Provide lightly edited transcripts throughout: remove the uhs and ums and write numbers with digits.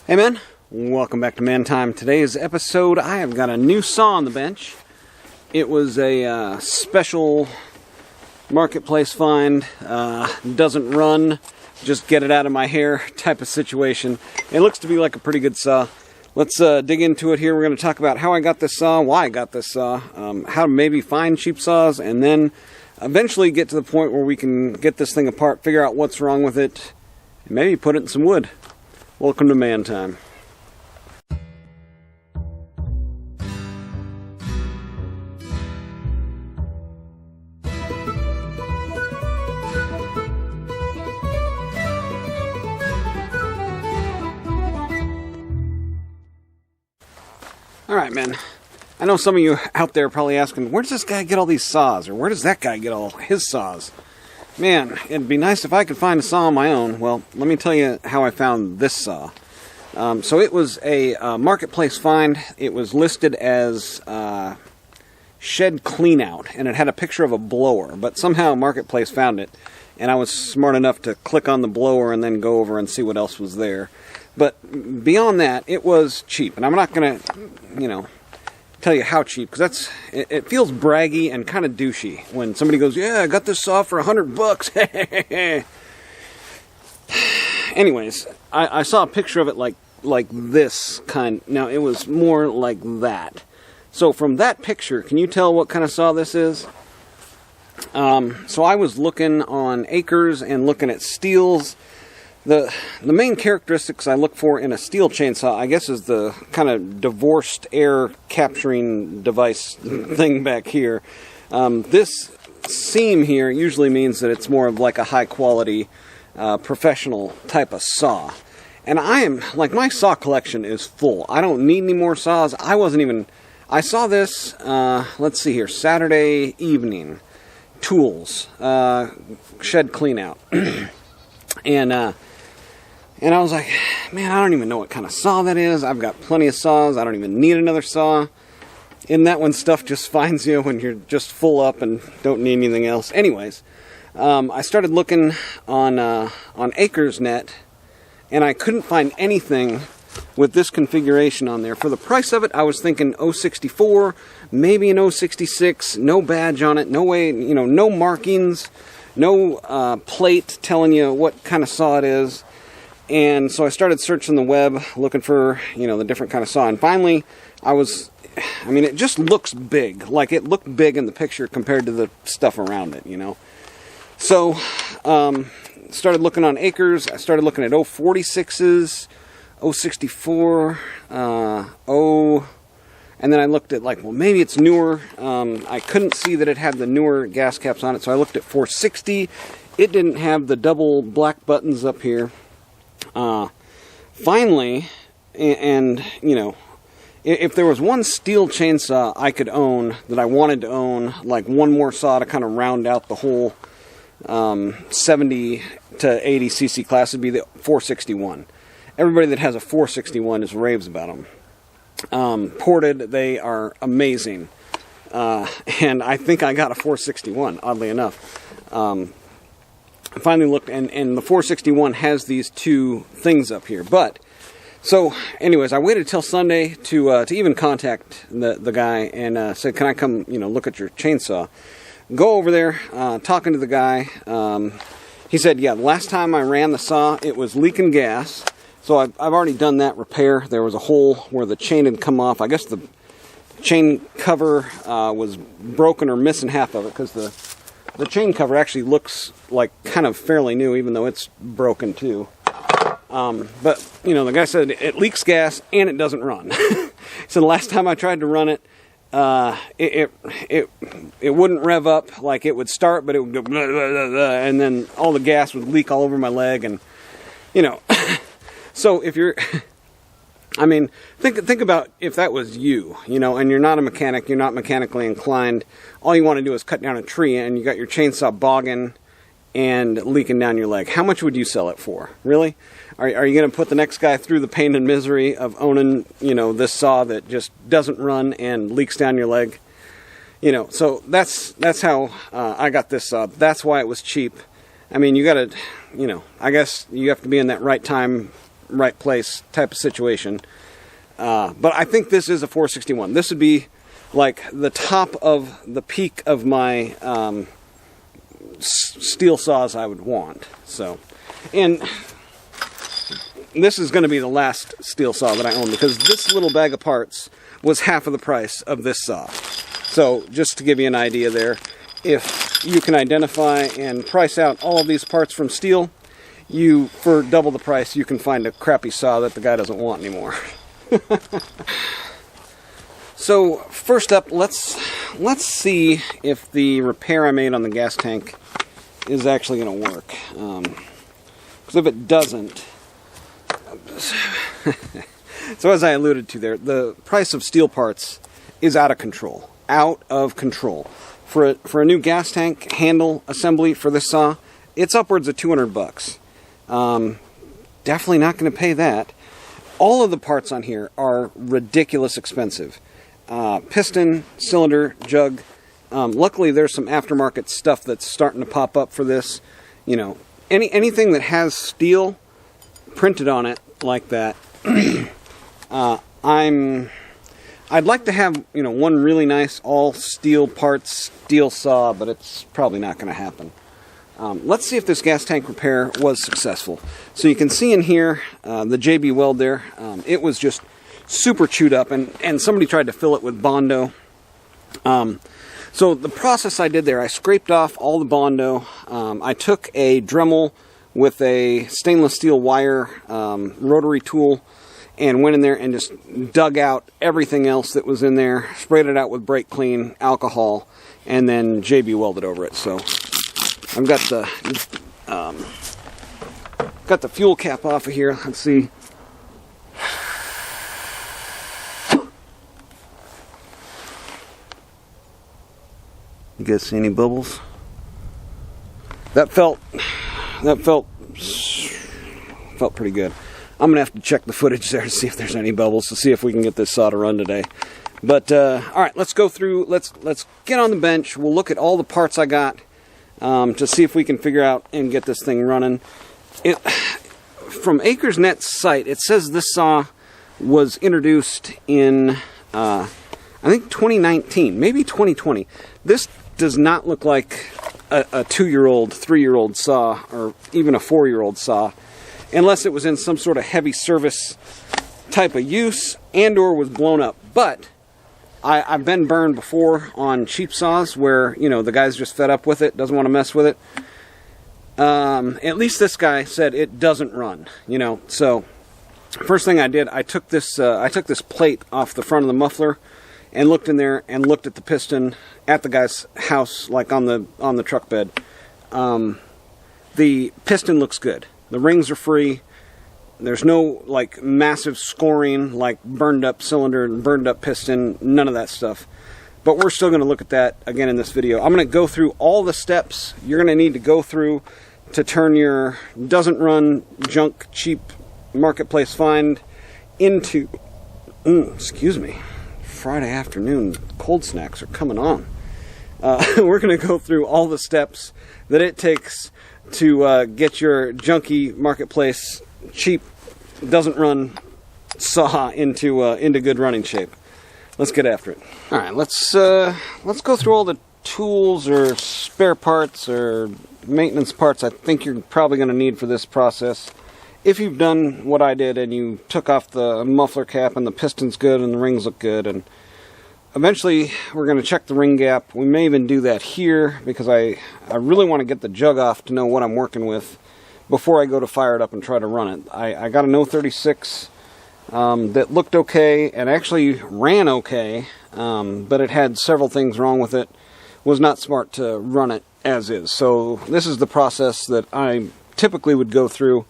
Hey man, welcome back to Man Time. Today's episode, I have got a new saw on the bench. It was a special marketplace find, doesn't run, just get it out of my hair type of situation. It looks to be like a pretty good saw. Let's dig into it here. We're going to talk about how I got this saw, why I got this saw, how to maybe find cheap saws, and then eventually get to the point where we can get this thing apart, figure out what's wrong with it, and maybe put it in some wood. Welcome to Man Time. Alright, man. I know some of you out there are probably asking, where does this guy get all these saws? Or where does that guy get all his saws? Man, it'd be nice if I could find a saw on my own. Well, let me tell you how I found this saw. So it was a marketplace find. It was listed as shed clean out, and it had a picture of a blower. But somehow Marketplace found it, and I was smart enough to click on the blower and then go over and see what else was there. But beyond that, it was cheap, and I'm not going to, tell you how cheap, because it feels braggy and kind of douchey when somebody goes, yeah, I got this saw for $100. Anyways, I saw a picture of it like this kind. Now, it was more like that. So from that picture, can you tell what kind of saw this is? So I was looking on Acres and looking at Stihl's. The main characteristics I look for in a Stihl chainsaw, I guess, is the kind of divorced air capturing device thing back here. This seam here usually means that it's more of like a high quality professional type of saw. And my saw collection is full. I don't need any more saws. I saw this, let's see here, Saturday evening. Tools, shed clean out. And I was like, man, I don't even know what kind of saw that is. I've got plenty of saws. I don't even need another saw. Isn't that when stuff just finds you when you're just full up and don't need anything else? Anyways, I started looking on AcresNet, and I couldn't find anything with this configuration on there. For the price of it, I was thinking 064, maybe an 066, no badge on it, no way, no markings, no plate telling you what kind of saw it is. And so I started searching the web, looking for, the different kind of saw. And finally, it just looks big. Like, it looked big in the picture compared to the stuff around it, So, started looking on Acres. I started looking at 046s, 064, and then I looked at, maybe it's newer. I couldn't see that it had the newer gas caps on it, so I looked at 460. It didn't have the double black buttons up here. Finally, if there was one Stihl chainsaw I could own, that I wanted to own, like one more saw to kind of round out the whole 70 to 80 cc class, would be the 461. Everybody that has a 461 just raves about them. Ported, they are amazing. And I think I got a 461, oddly enough. I finally looked, and the 461 has these two things up here. But, so, anyways, I waited till Sunday to even contact the guy and said, can I come, look at your chainsaw? Go over there, talking to the guy. He said, yeah, the last time I ran the saw, it was leaking gas. So I've already done that repair. There was a hole where the chain had come off. I guess the chain cover was broken or missing half of it, because the chain cover actually looks like kind of fairly new, even though it's broken too. But, the guy said it leaks gas and it doesn't run. So the last time I tried to run it, it wouldn't rev up. Like, it would start, but it would go blah, blah, blah, blah, and then all the gas would leak all over my leg. And, so if you're... think about if that was you, and you're not a mechanic, you're not mechanically inclined. All you want to do is cut down a tree, and you got your chainsaw bogging and leaking down your leg. How much would you sell it for? Really? Are you going to put the next guy through the pain and misery of owning, this saw that just doesn't run and leaks down your leg? So that's how I got this saw. That's why it was cheap. You got to, I guess you have to be in that right time right place type of situation. But I think this is a 461. This would be like the top of the peak of my Stihl saws I would want. So, and this is going to be the last Stihl saw that I own, because this little bag of parts was half of the price of this saw. So just to give you an idea there, if you can identify and price out all of these parts from Stihl, for double the price, you can find a crappy saw that the guy doesn't want anymore. So first up, let's see if the repair I made on the gas tank is actually going to work. Because if it doesn't, so as I alluded to there, the price of Stihl parts is out of control. Out of control. For a new gas tank handle assembly for this saw, it's upwards of $200. Definitely not going to pay that. All of the parts on here are ridiculous expensive. Piston, cylinder, jug. Luckily, there's some aftermarket stuff that's starting to pop up for this. You know, anything that has Stihl printed on it like that. I'd like to have, you know, one really nice all Stihl parts Stihl saw, but it's probably not going to happen. Let's see if this gas tank repair was successful. So you can see in here the JB weld there. It was just super chewed up, and somebody tried to fill it with Bondo. So the process I did there, I scraped off all the Bondo. I took a Dremel with a stainless steel wire rotary tool and went in there and just dug out everything else that was in there, sprayed it out with brake clean, alcohol, and then JB welded over it. So I've got the fuel cap off of here. Let's see. You guys see any bubbles? That felt pretty good. I'm gonna have to check the footage there to see if there's any bubbles, to see if we can get this saw to run today. But all right, let's go through. Let's get on the bench. We'll look at all the parts I got to see if we can figure out and get this thing running. From AcresNet's site, it says this saw was introduced in I think 2019, maybe 2020. This does not look like a 2-year-old, 3-year-old saw, or even a 4-year-old saw, unless it was in some sort of heavy service type of use and or was blown up. But I've been burned before on cheap saws where, you know, the guy's just fed up with it, doesn't want to mess with it. At least this guy said it doesn't run, you know. So first thing I did, I took this plate off the front of the muffler and looked in there and looked at the piston at the guy's house, like on the truck bed. The piston looks good. The rings are free. There's no like massive scoring, like burned up cylinder and burned up piston, none of that stuff. But we're still going to look at that again in this video. I'm going to go through all the steps you're going to need to go through to turn your doesn't run junk cheap marketplace find into, excuse me, Friday afternoon cold snacks are coming on. We're going to go through all the steps that it takes to get your junky marketplace cheap doesn't run saw into good running shape. Let's get after it. All right, let's go through all the tools or spare parts or maintenance parts I think you're probably going to need for this process. If you've done what I did and you took off the muffler cap and the piston's good and the rings look good, and eventually we're going to check the ring gap. We may even do that here because I really want to get the jug off to know what I'm working with before I go to fire it up and try to run it. I got an 036 that looked okay and actually ran okay, but it had several things wrong with it. Was not smart to run it as is. So this is the process that I typically would go through.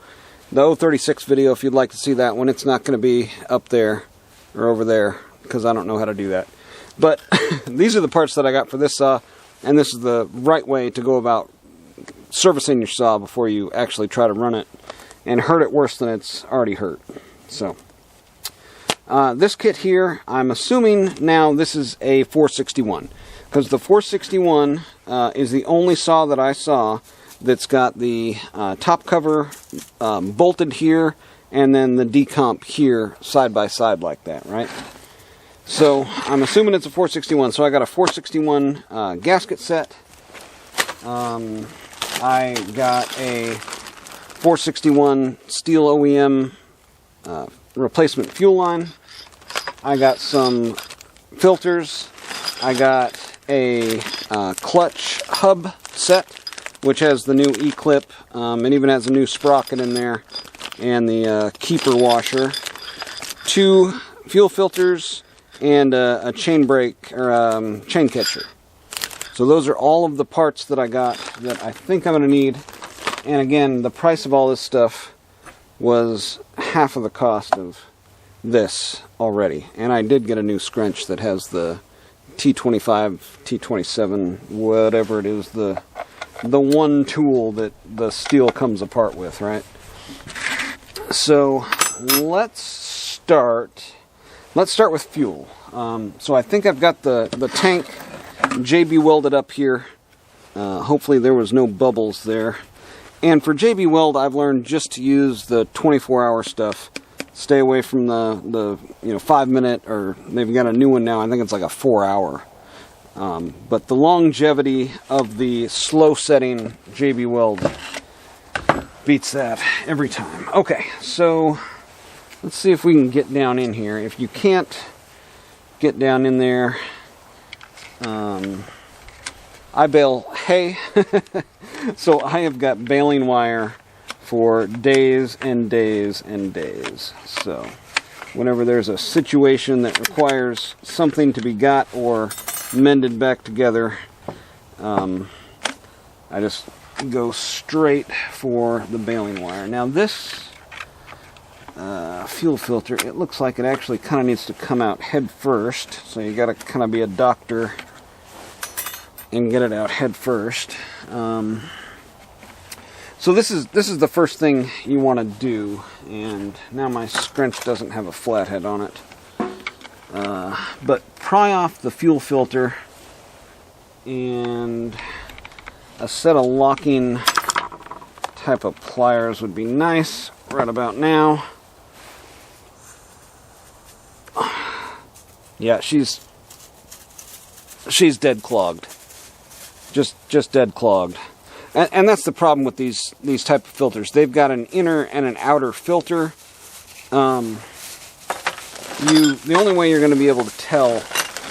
The 036 video, if you'd like to see that one, it's not going to be up there or over there because I don't know how to do that. But these are the parts that I got for this saw, and this is the right way to go about servicing your saw before you actually try to run it and hurt it worse than it's already hurt. So this kit here, I'm assuming now this is a 461, because the 461 is the only saw that I saw that's got the top cover bolted here, and then the decomp here side by side like that, right? So I'm assuming it's a 461. So I got a 461 gasket set. I got a 461 Stihl OEM replacement fuel line. I got some filters. I got a clutch hub set, which has the new E-clip, and even has a new sprocket in there, and the keeper washer. 2 fuel filters, and a chain brake, or chain catcher. So those are all of the parts that I got that I think I'm going to need. And again, the price of all this stuff was half of the cost of this already. And I did get a new scrunch that has the T25, T27, whatever it is, the one tool that the Stihl comes apart with, right? So let's start with fuel. So I think I've got the tank JB welded up here. Hopefully there was no bubbles there. And for JB Weld, I've learned just to use the 24-hour stuff. Stay away from the 5-minute, or they've got a new one now. I think it's like a 4-hour. But the longevity of the slow setting JB Weld beats that every time. Okay, so let's see if we can get down in here. If you can't get down in there, I bale hay. So I have got baling wire for days and days and days. So whenever there's a situation that requires something to be got or mended back together, I just go straight for the baling wire. Now this fuel filter, it looks like it actually kind of needs to come out head first. So you got to kind of be a doctor and get it out head first. So this is the first thing you want to do. And now my scrunch doesn't have a flathead on it. But pry off the fuel filter, and a set of locking type of pliers would be nice right about now. Yeah, she's dead clogged. Just dead clogged. And that's the problem with these type of filters. They've got an inner and an outer filter. The only way you're going to be able to tell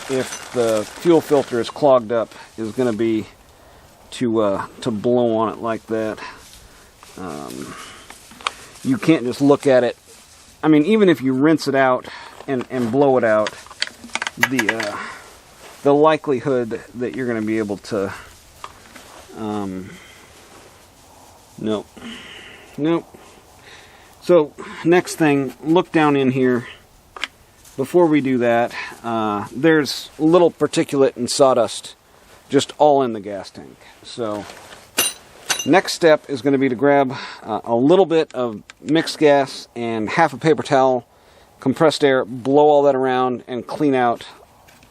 if the fuel filter is clogged up is going to be to blow on it like that. You can't just look at it. I mean, even if you rinse it out and blow it out, the likelihood that you're going to be able to nope. So next thing, look down in here. Before we do that, there's little particulate and sawdust just all in the gas tank. So next step is going to be to grab a little bit of mixed gas and half a paper towel, compressed air, blow all that around and clean out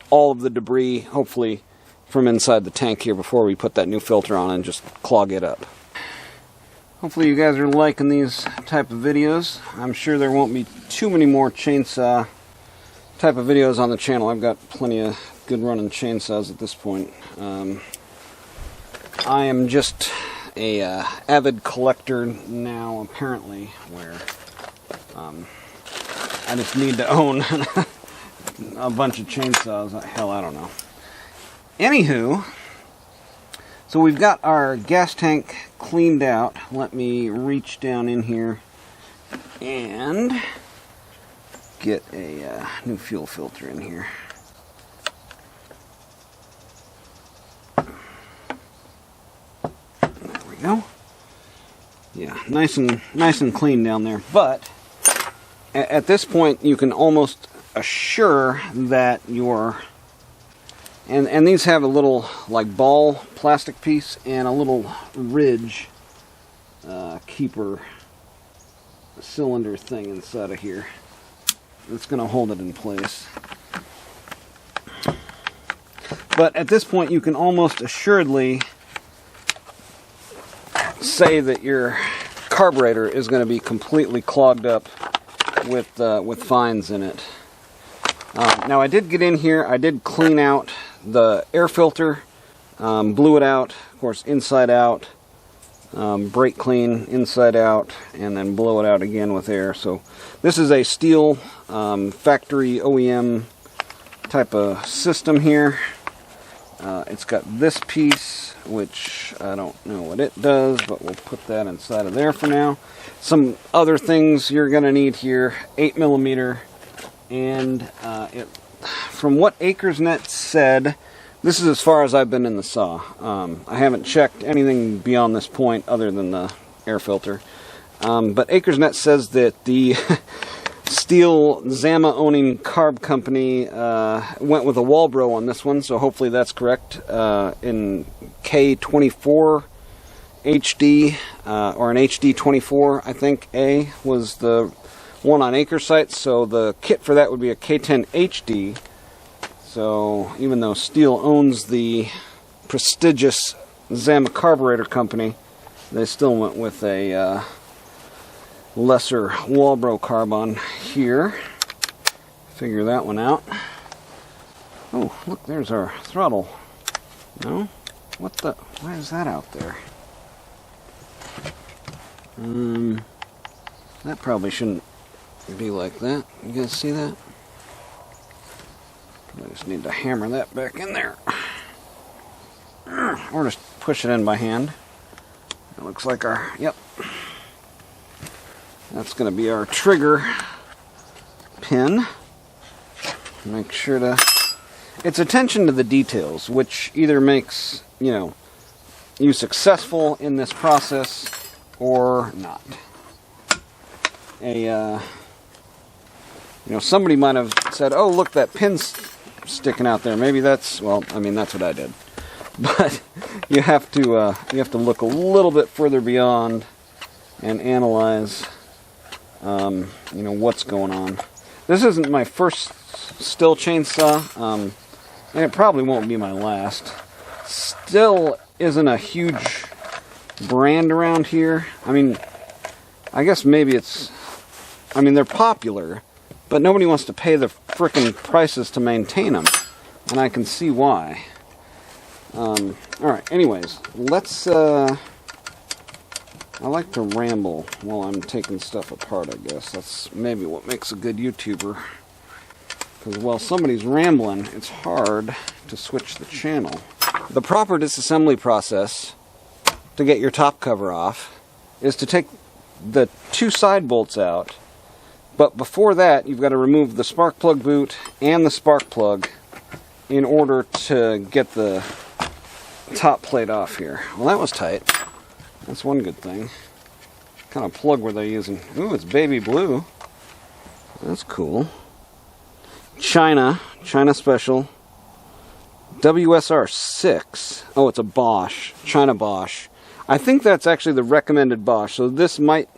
all of the debris, hopefully from inside the tank here, before we put that new filter on and just clog it up. Hopefully you guys are liking these type of videos. I'm sure there won't be too many more chainsaw type of videos on the channel. I've got plenty of good running chainsaws at this point. I am just a avid collector now, apparently, where I just need to own a bunch of chainsaws. Hell, I don't know. Anywho, so we've got our gas tank cleaned out. Let me reach down in here and get a new fuel filter in here. There we go. Yeah, nice and clean down there. But at this point, you can almost assure that your and these have a little like ball plastic piece and a little ridge keeper cylinder thing inside of here that's going to hold it in place. But at this point, you can almost assuredly say that your carburetor is going to be completely clogged up with fines in it. Now I did get in here, I did clean out the air filter, blew it out, of course inside out, brake clean inside out, and then blow it out again with air. So this is a Stihl factory OEM type of system here. It's got this piece, which I don't know what it does, but we'll put that inside of there for now. Some other things you're going to need here: 8mm, and from what AcresNet said, this is as far as I've been in the saw. I haven't checked anything beyond this point other than the air filter. But AcresNet says that the Stihl Zama owning carb company went with a Walbro on this one, so hopefully that's correct. In K24 HD, or an HD24, I think A was the one on AcreSite, so the kit for that would be a K10 HD. So even though Stihl owns the prestigious Zama carburetor company, they still went with a lesser Walbro carb on here. Figure that one out. Oh, look, there's our throttle. No? What the? Why is that out there? That probably shouldn't be like that. You guys see that? I just need to hammer that back in there. Or just push it in by hand. It looks like our, yep. That's going to be our trigger pin. Make sure to, it's attention to the details, which either makes, you successful in this process or not. Somebody might have said, oh, look, that pin's sticking out there. Maybe that's, well, I mean, that's what I did. But you have to look a little bit further beyond and analyze, what's going on. This isn't my first Stihl chainsaw, and it probably won't be my last. Stihl isn't a huge brand around here. I mean, I guess maybe it's, they're popular, but nobody wants to pay the frickin' prices to maintain them, and I can see why. Alright, anyways, let's, I like to ramble while I'm taking stuff apart, I guess. That's maybe what makes a good YouTuber. Because while somebody's rambling, it's hard to switch the channel. The proper disassembly process to get your top cover off is to take the two side bolts out. But before that, you've got to remove the spark plug boot and the spark plug in order to get the top plate off here. Well, that was tight. That's one good thing. What kind of plug were they using? Ooh, it's baby blue. That's cool. China special. WSR 6. Oh, it's a Bosch. China Bosch. I think that's actually the recommended Bosch. So this might,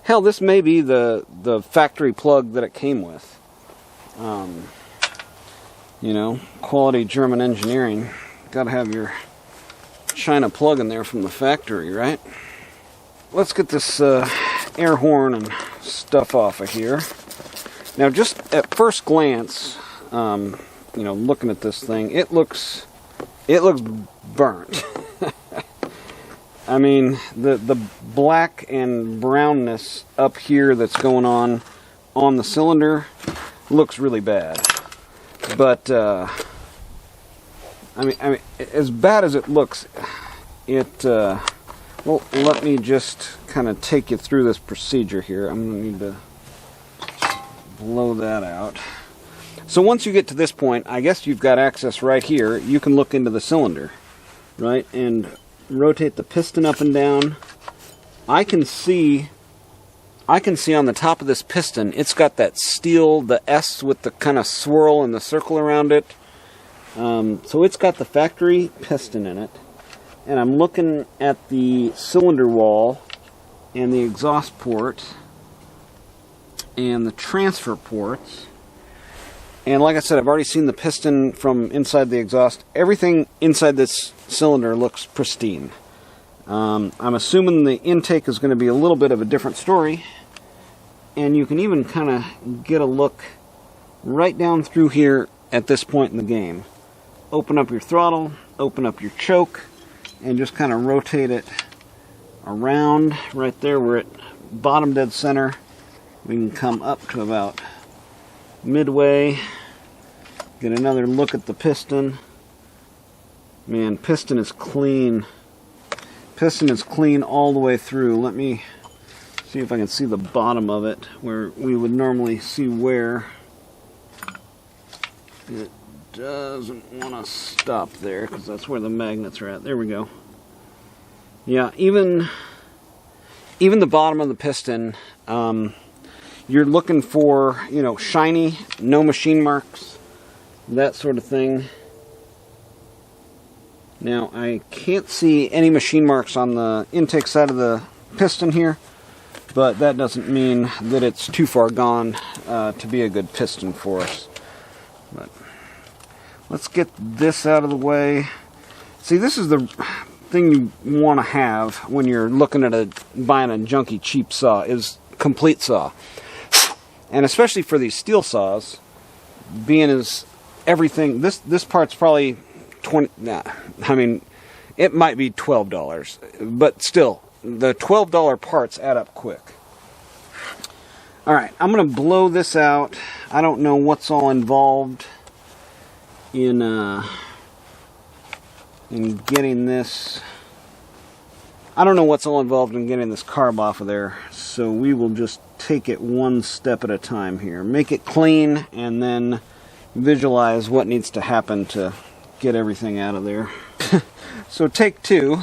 hell, this may be the factory plug that it came with. Quality German engineering. Gotta have your China plug in there from the factory, right? Let's get this air horn and stuff off of here. Now, just at first glance, looking at this thing, it looks burnt. I mean, the black and brownness up here that's going on the cylinder looks really bad. But I mean, as bad as it looks, well, let me just kind of take you through this procedure here. I'm going to need to blow that out. So once you get to this point, I guess you've got access right here. You can look into the cylinder, right, and rotate the piston up and down. I can see on the top of this piston, it's got that Stihl, the S with the kind of swirl and the circle around it. So it's got the factory piston in it. And I'm looking at the cylinder wall and the exhaust port and the transfer ports. And like I said, I've already seen the piston from inside the exhaust. Everything inside this cylinder looks pristine. I'm assuming the intake is going to be a little bit of a different story, and you can even kind of get a look right down through here at this point in the game. Open up your throttle, open up your choke, and just kind of rotate it around. Right there, we're at bottom dead center. We can come up to about midway, get another look at the piston. Man, piston is clean. Piston is clean all the way through. Let me see if I can see the bottom of it, where we would normally see wear. It doesn't want to stop there, because that's where the magnets are at. There we go. Yeah, even the bottom of the piston, you're looking for, you know, shiny, no machine marks, that sort of thing. Now, I can't see any machine marks on the intake side of the piston here, but that doesn't mean that it's too far gone to be a good piston for us. But let's get this out of the way. See, this is the thing you want to have when you're looking at buying a junky cheap saw, is complete saw. And especially for these Stihl saws, being as everything, this part's probably 20, nah, I mean, it might be $12, but still, the $12 parts add up quick. Alright, I'm going to blow this out. I don't know what's all involved in getting this. I don't know what's all involved in getting this carb off of there, so we will just take it one step at a time here. Make it clean, and then visualize what needs to happen to get everything out of there. So take two.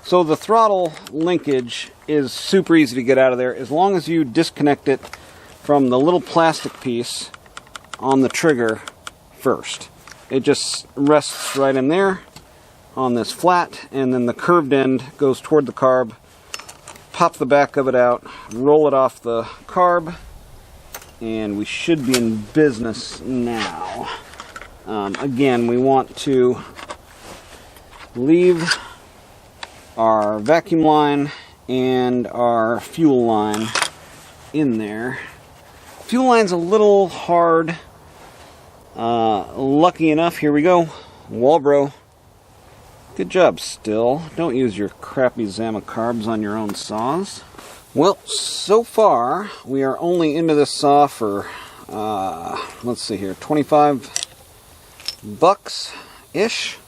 So the throttle linkage is super easy to get out of there, as long as you disconnect it from the little plastic piece on the trigger first. It just rests right in there on this flat, and then the curved end goes toward the carb. Pop the back of it out, roll it off the carb, and we should be in business now. Again, we want to leave our vacuum line and our fuel line in there. Fuel line's a little hard. Lucky enough, here we go. Walbro. Good job, Stihl. Don't use your crappy Zama carbs on your own saws. Well, so far, we are only into this saw for, let's see here, 25 bucks-ish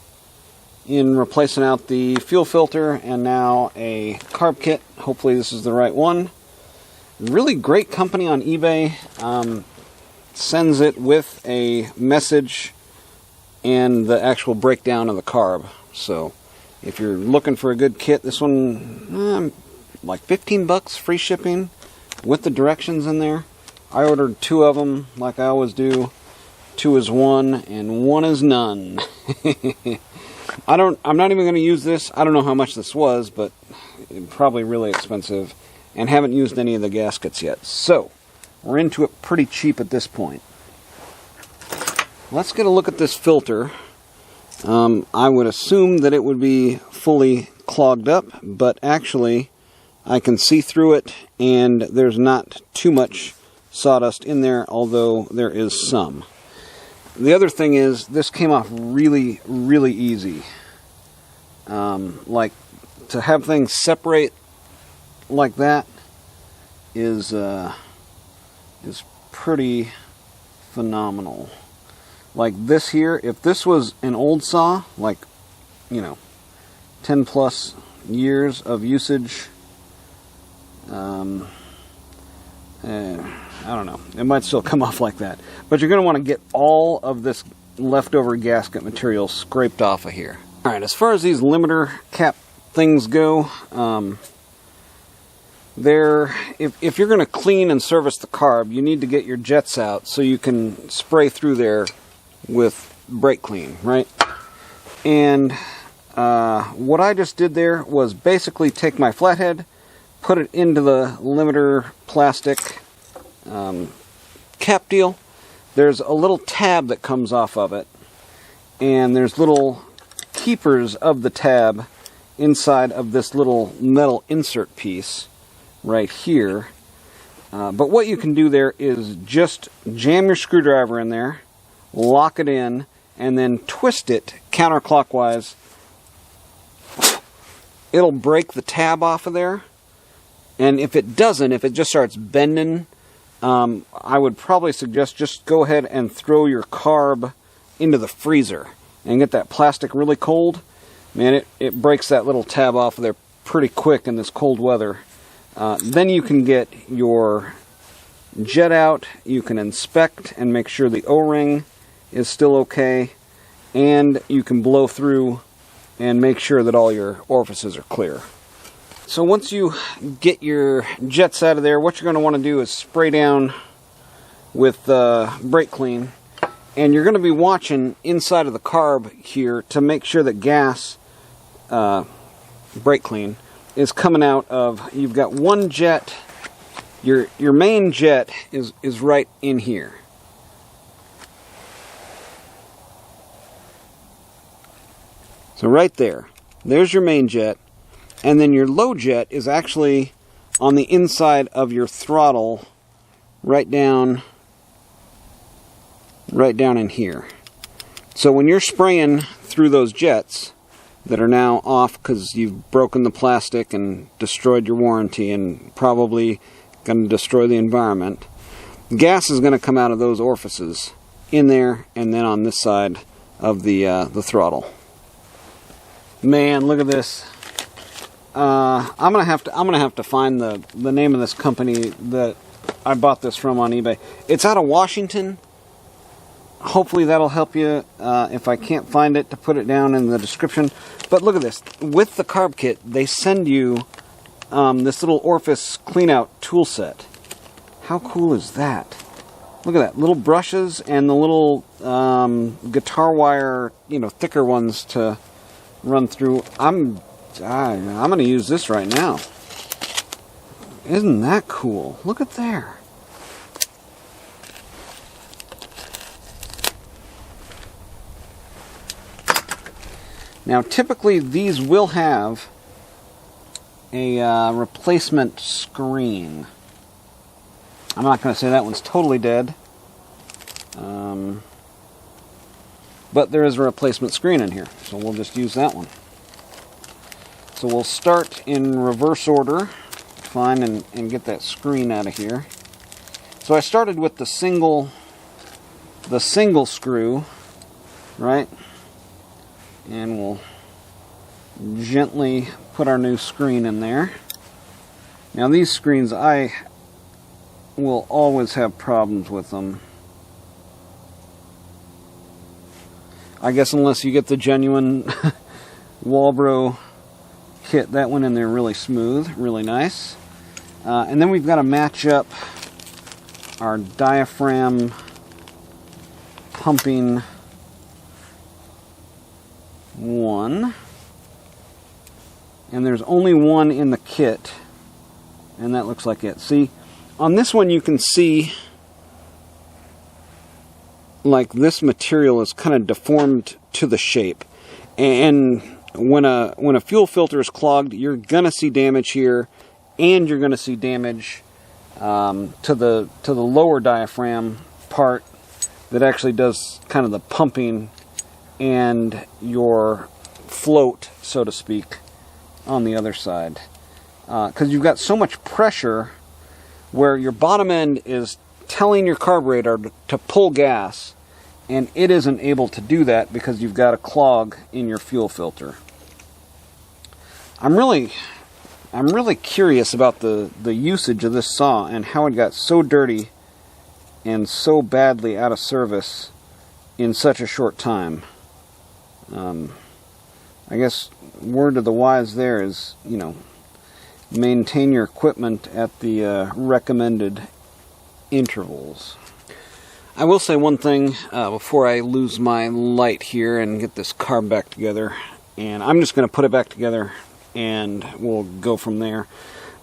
in replacing out the fuel filter and now a carb kit. Hopefully this is the right one. Really great company on eBay. Sends it with a message and the actual breakdown of the carb. So if you're looking for a good kit, this one, like 15 bucks free shipping with the directions in there. I ordered 2 of them like I always do. 2 is 1 and 1 is none. I'm not even going to use this. I don't know how much this was, but probably really expensive, and haven't used any of the gaskets yet. So we're into it pretty cheap at this point. Let's get a look at this filter. I would assume that it would be fully clogged up, but actually I can see through it, and there's not too much sawdust in there, although there is some. The other thing is, this came off really, really easy. Like, to have things separate like that is pretty phenomenal. Like this here, if this was an old saw, like, 10 plus years of usage, I don't know, it might still come off like that. But you're going to want to get all of this leftover gasket material scraped off of here. Alright, as far as these limiter cap things go, if you're going to clean and service the carb, you need to get your jets out so you can spray through there with brake clean, right? And what I just did there was basically take my flathead, put it into the limiter plastic cap deal. There's a little tab that comes off of it, and there's little keepers of the tab inside of this little metal insert piece right here. But what you can do there is just jam your screwdriver in there, lock it in, and then twist it counterclockwise. It'll break the tab off of there. And if it doesn't, if it just starts bending, I would probably suggest just go ahead and throw your carb into the freezer and get that plastic really cold. Man, it breaks that little tab off of there pretty quick in this cold weather. Then you can get your jet out, you can inspect and make sure the O-ring is still okay, and you can blow through and make sure that all your orifices are clear. So once you get your jets out of there, what you're going to want to do is spray down with brake clean, and you're going to be watching inside of the carb here to make sure that gas brake clean is coming out of. You've got one jet. Your main jet is right in here. So right there, there's your main jet, and then your low jet is actually on the inside of your throttle, right down in here. So when you're spraying through those jets that are now off because you've broken the plastic and destroyed your warranty and probably going to destroy the environment, gas is going to come out of those orifices in there and then on this side of the throttle. Man, look at this. I'm gonna have to find the name of this company that I bought this from on eBay. It's out of Washington. Hopefully that'll help you. If I can't find it, to put it down in the description. But look at this. With the carb kit, they send you this little orifice cleanout tool set. How cool is that? Look at that. Little brushes and the little guitar wire, thicker ones to run through. I'm going to use this right now. Isn't that cool? Look at there. Now, typically these will have a replacement screen. I'm not going to say that one's totally dead. But there is a replacement screen in here, so we'll just use that one. So we'll start in reverse order, and get that screen out of here. So I started with the single screw, right? And we'll gently put our new screen in there. Now these screens, I will always have problems with them. I guess unless you get the genuine Walbro kit, that went in there really smooth, really nice. And then we've got to match up our diaphragm pumping one. And there's only one in the kit, and that looks like it. See, on this one you can see like this material is kind of deformed to the shape, and when a fuel filter is clogged, you're gonna see damage here, and you're gonna see damage to the lower diaphragm part that actually does kind of the pumping and your float, so to speak, on the other side, because you've got so much pressure where your bottom end is telling your carburetor to pull gas, and it isn't able to do that because you've got a clog in your fuel filter. I'm really curious about the usage of this saw and how it got so dirty and so badly out of service in such a short time. I guess word to the wise there is, maintain your equipment at the recommended intervals. I will say one thing before I lose my light here and get this carb back together, and I'm just going to put it back together and we'll go from there.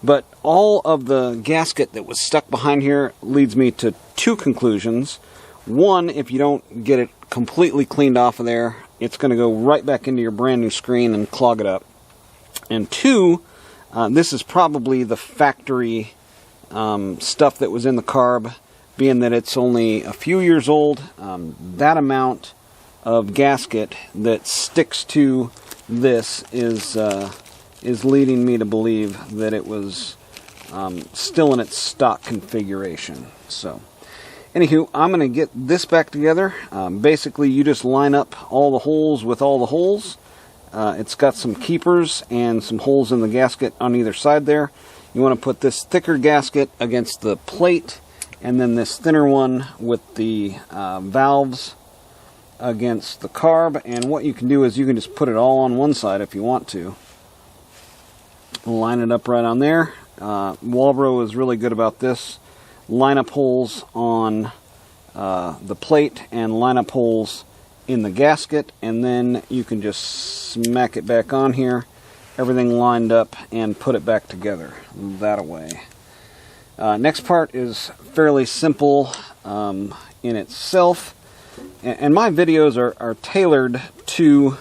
But all of the gasket that was stuck behind here leads me to two conclusions. One, if you don't get it completely cleaned off of there, it's going to go right back into your brand new screen and clog it up. And 2, this is probably the factory stuff that was in the carb, being that it's only a few years old. That amount of gasket that sticks to this is leading me to believe that it was still in its stock configuration. So, anywho, I'm going to get this back together. Basically, you just line up all the holes with all the holes. It's got some keepers and some holes in the gasket on either side there. You want to put this thicker gasket against the plate, and then this thinner one with the valves against the carb. And what you can do is you can just put it all on one side if you want to. Line it up right on there. Walbro is really good about this. Line up holes on the plate and line up holes in the gasket, and then you can just smack it back on here, everything lined up, and put it back together that way. Next part is fairly simple in itself, and my videos are tailored to,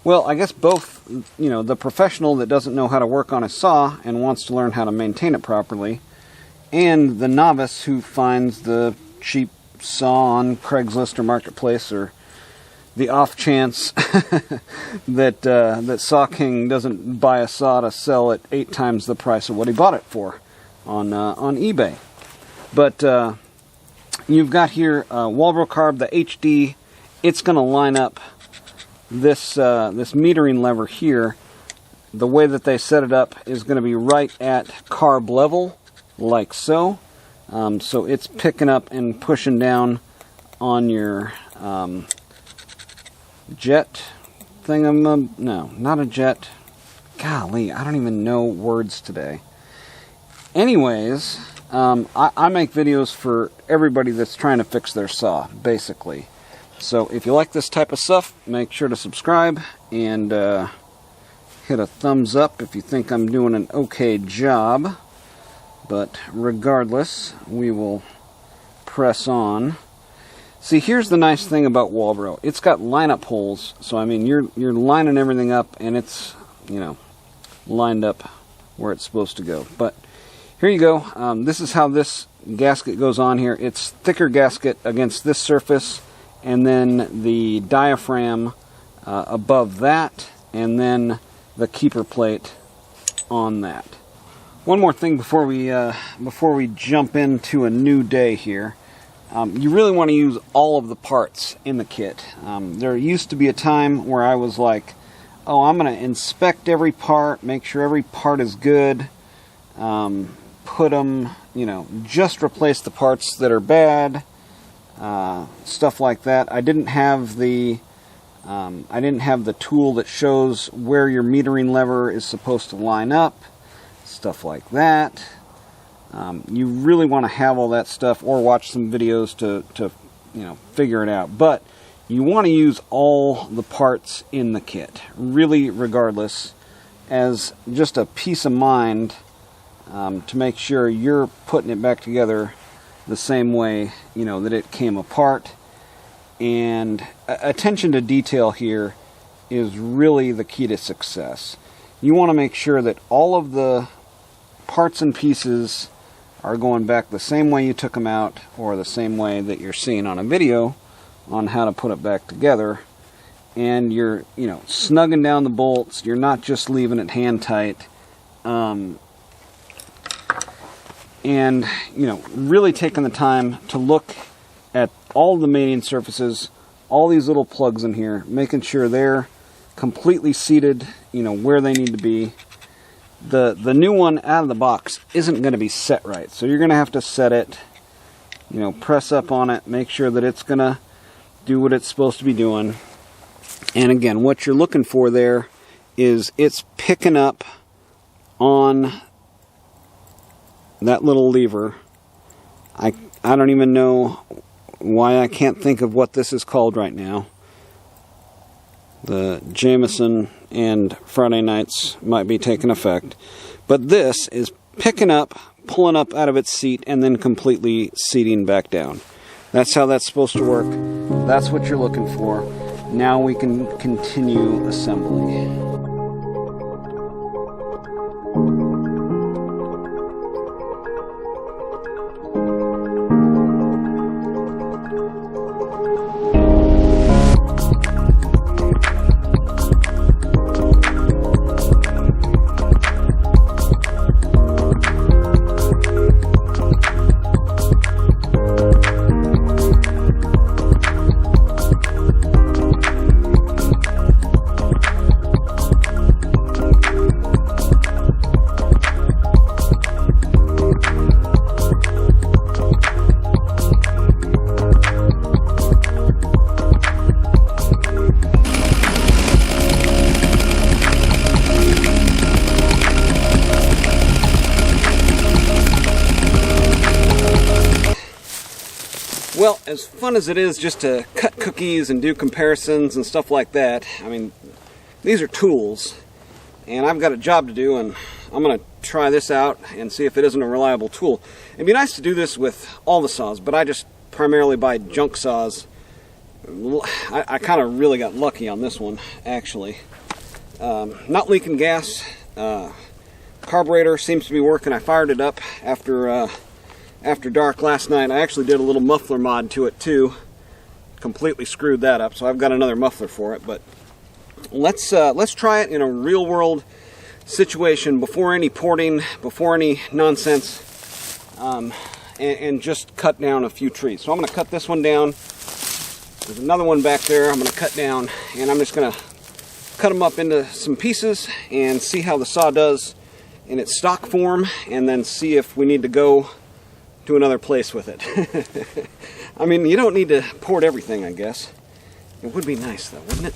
well, I guess both, you know, the professional that doesn't know how to work on a saw and wants to learn how to maintain it properly, and the novice who finds the cheap saw on Craigslist or Marketplace, or the off chance that Saw King doesn't buy a saw to sell at 8 times the price of what he bought it for on eBay. But you've got here Walbro carb, the HD. It's going to line up this this metering lever here. The way that they set it up is going to be right at carb level, like so. So it's picking up and pushing down on your jet thingam. No, not a jet. Golly, I don't even know words today. Anyways, I make videos for everybody that's trying to fix their saw, basically. So if you like this type of stuff, make sure to subscribe and hit a thumbs up if you think I'm doing an okay job. But regardless, we will press on. See, here's the nice thing about Walbro. It's got line-up holes, so I mean, you're lining everything up, and it's, you know, lined up where it's supposed to go. But here you go. This is how this gasket goes on here. It's thicker gasket against this surface, and then the diaphragm above that, and then the keeper plate on that. One more thing before we jump into a new day here. You really want to use all of the parts in the kit. There used to be a time where I was like, oh, I'm going to inspect every part, make sure every part is good, put them, you know, just replace the parts that are bad, stuff like that. I didn't have the tool that shows where your metering lever is supposed to line up, stuff like that. You really want to have all that stuff, or watch some videos to you know, figure it out. But you want to use all the parts in the kit, really, regardless, as just a peace of mind, to make sure you're putting it back together the same way, you know, that it came apart. And attention to detail here is really the key to success. You want to make sure that all of the parts and pieces are going back the same way you took them out, or the same way that you're seeing on a video on how to put it back together. And you're, you know, snugging down the bolts. You're not just leaving it hand tight. And, you know, really taking the time to look at all the mating surfaces, all these little plugs in here, making sure they're completely seated, you know, where they need to be. The new one out of the box isn't going to be set right, so you're going to have to set it, you know, press up on it, make sure that it's going to do what it's supposed to be doing. And again, what you're looking for there is it's picking up on that little lever. I don't even know why I can't think of what this is called right now. The Jameson and Friday nights might be taking effect. But this is picking up, pulling up out of its seat, and then completely seating back down. That's how that's supposed to work. That's what you're looking for. Now we can continue assembly. Well, as fun as it is just to cut cookies and do comparisons and stuff like that, I mean, these are tools, and I've got a job to do, and I'm going to try this out and see if it isn't a reliable tool. It'd be nice to do this with all the saws, but I just primarily buy junk saws. I kind of really got lucky on this one, actually. Not leaking gas. Carburetor seems to be working. I fired it up after dark last night. I actually did a little muffler mod to it too. Completely screwed that up, so I've got another muffler for it. But let's try it in a real world situation before any porting, before any nonsense, and just cut down a few trees. So I'm going to cut this one down. There's another one back there I'm going to cut down, and I'm just going to cut them up into some pieces and see how the saw does in its stock form, and then see if we need to go to another place with it. I mean, you don't need to port everything, I guess. It would be nice though, wouldn't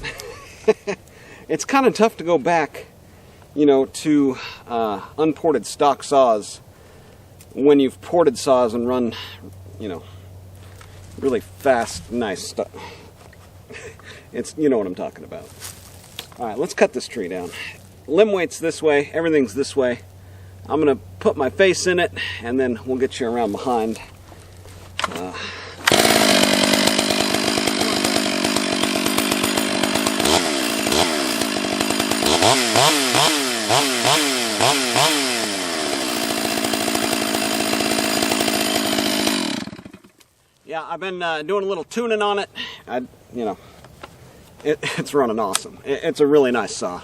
it? It's kind of tough to go back, you know, to unported stock saws when you've ported saws and run, you know, really fast, nice stuff. It's, you know what I'm talking about. All right, let's cut this tree down. Limb weight's this way, everything's this way. I'm gonna put my face in it, and then we'll get you around behind. Yeah, I've been doing a little tuning on it. You know, it's running awesome. It's a really nice saw.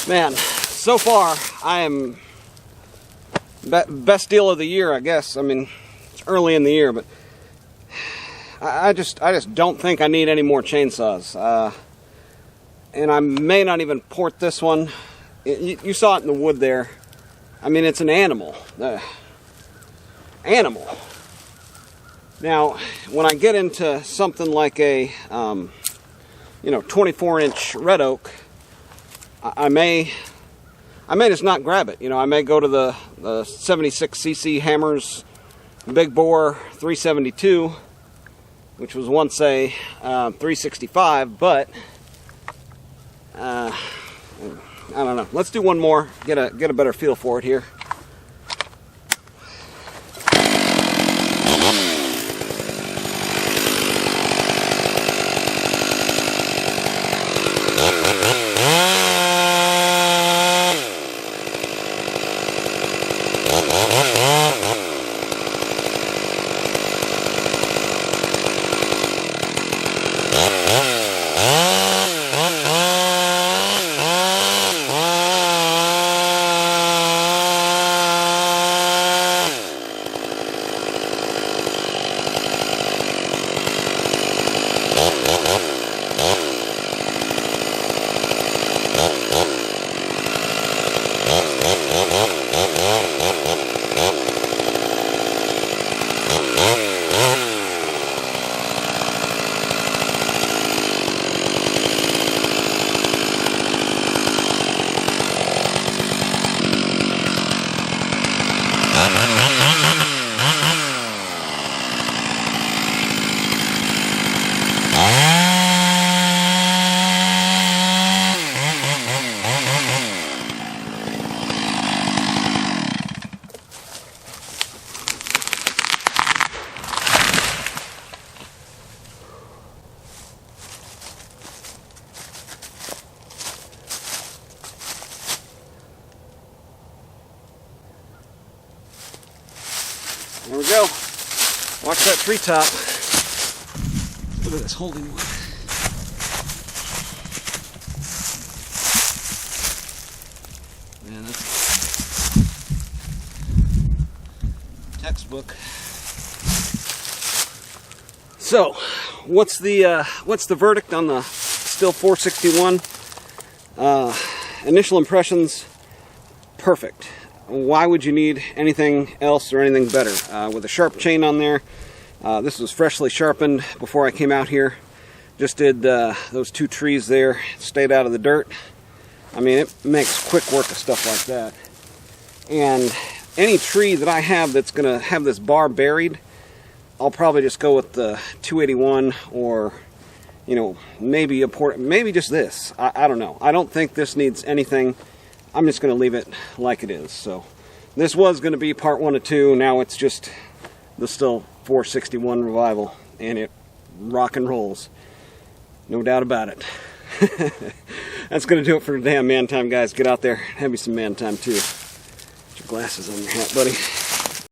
Man, so far I am best deal of the year, I guess. I mean, it's early in the year, but I just don't think I need any more chainsaws. And I may not even port this one. You saw it in the wood there. I mean, it's an animal. Animal. Now, when I get into something like a 24-inch red oak, I may just not grab it. I may go to the 76cc Hammers Big Bore 372, which was once a 365, but I don't know. Let's do one more. Get a better feel for it here. There we go. Watch that treetop. Look at this holding wood. Man, that's textbook. So, what's the verdict on the Stihl 461? Initial impressions, perfect. Why would you need anything else or anything better? With a sharp chain on there. This was freshly sharpened before I came out here. Just did those two trees there. Stayed out of the dirt. I mean, it makes quick work of stuff like that. And any tree that I have that's going to have this bar buried, I'll probably just go with the 281 or, maybe just this. I don't know. I don't think this needs anything. I'm just going to leave it like it is. So this was going to be part 1 of 2. Now it's just the Stihl 461 ReviVal, and it rock and rolls. No doubt about it. That's going to do it for today on Man Time, guys. Get out there. Have you some man time, too. Put your glasses on your hat, buddy.